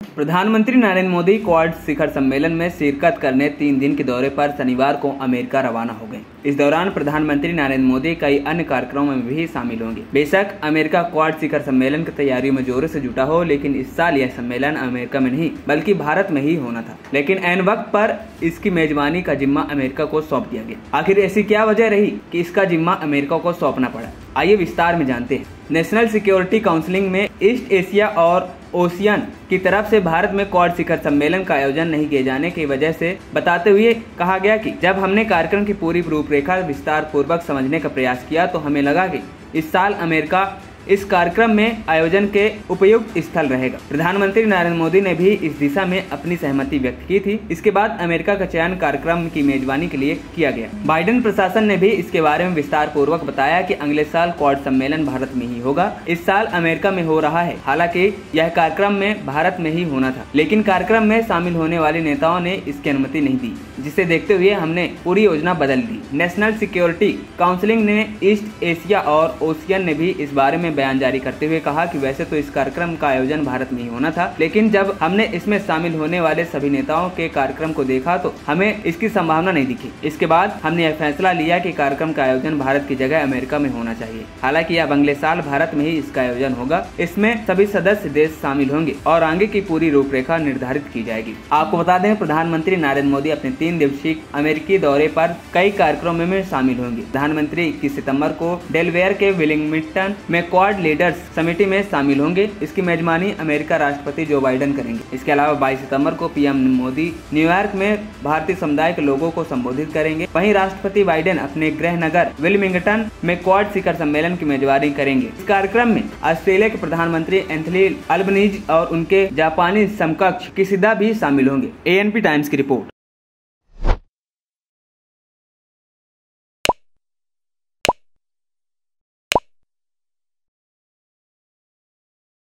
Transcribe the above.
प्रधानमंत्री नरेंद्र मोदी क्वाड शिखर सम्मेलन में शिरकत करने 3 दिन के दौरे पर शनिवार को अमेरिका रवाना हो गए। इस दौरान प्रधानमंत्री नरेंद्र मोदी कई अन्य कार्यक्रमों में भी शामिल होंगे। बेशक अमेरिका क्वाड शिखर सम्मेलन की तैयारियों में जोरों से जुटा हो, लेकिन इस साल यह सम्मेलन अमेरिका में नहीं बल्कि भारत में ही होना था। लेकिन ऐन वक्त पर इसकी मेजबानी का जिम्मा अमेरिका को सौंप दिया गया। आखिर ऐसी क्या वजह रही कि इसका जिम्मा अमेरिका को सौंपना पड़ा? आइए विस्तार में जानते हैं। नेशनल सिक्योरिटी काउंसिल में ईस्ट एशिया और ओशियन की तरफ से भारत में क्वाड शिखर सम्मेलन का आयोजन नहीं किए जाने की वजह से बताते हुए कहा गया कि जब हमने कार्यक्रम की पूरी रूपरेखा विस्तार पूर्वक समझने का प्रयास किया तो हमें लगा कि इस साल अमेरिका इस कार्यक्रम में आयोजन के उपयुक्त स्थल रहेगा। प्रधानमंत्री नरेंद्र मोदी ने भी इस दिशा में अपनी सहमति व्यक्त की थी। इसके बाद अमेरिका का चयन कार्यक्रम की मेजबानी के लिए किया गया। बाइडेन प्रशासन ने भी इसके बारे में विस्तार पूर्वक बताया कि अगले साल क्वाड सम्मेलन भारत में ही होगा। इस साल अमेरिका में हो रहा है। हालांकि यह कार्यक्रम में भारत में ही होना था, लेकिन कार्यक्रम में शामिल होने वाले नेताओं ने इसकी अनुमति नहीं दी, जिसे देखते हुए हमने पूरी योजना बदल दी। नेशनल सिक्योरिटी काउंसिल ने ईस्ट एशिया और ओशियन ने भी इस बारे में बयान जारी करते हुए कहा कि वैसे तो इस कार्यक्रम का आयोजन भारत में ही होना था, लेकिन जब हमने इसमें शामिल होने वाले सभी नेताओं के कार्यक्रम को देखा तो हमें इसकी संभावना नहीं दिखी। इसके बाद हमने यह फैसला लिया कि कार्यक्रम का आयोजन भारत की जगह अमेरिका में होना चाहिए। हालांकि अब अगले साल भारत में ही इसका आयोजन होगा। इसमें सभी सदस्य देश शामिल होंगे और आगे की पूरी रूपरेखा निर्धारित की जाएगी। आपको बता दें, प्रधानमंत्री नरेंद्र मोदी अपने 3 दिवसीय अमेरिकी दौरे पर कई कार्यक्रमों में शामिल होंगे। प्रधानमंत्री 21 सितंबर को डेलवेयर के विलिंगटन में क्वाड लीडर्स समिति में शामिल होंगे। इसकी मेजबानी अमेरिका राष्ट्रपति जो बाइडेन करेंगे। इसके अलावा 22 सितंबर को पीएम मोदी न्यूयॉर्क में भारतीय समुदाय के लोगों को संबोधित करेंगे। वहीं राष्ट्रपति बाइडेन अपने गृह नगर विलिंगटन में क्वाड शिखर सम्मेलन की मेजबानी करेंगे। इस कार्यक्रम में ऑस्ट्रेलिया के प्रधानमंत्री एंथनी अल्बनीज और उनके जापानी समकक्ष किशिदा भी शामिल होंगे। एएनपी टाइम्स की रिपोर्ट।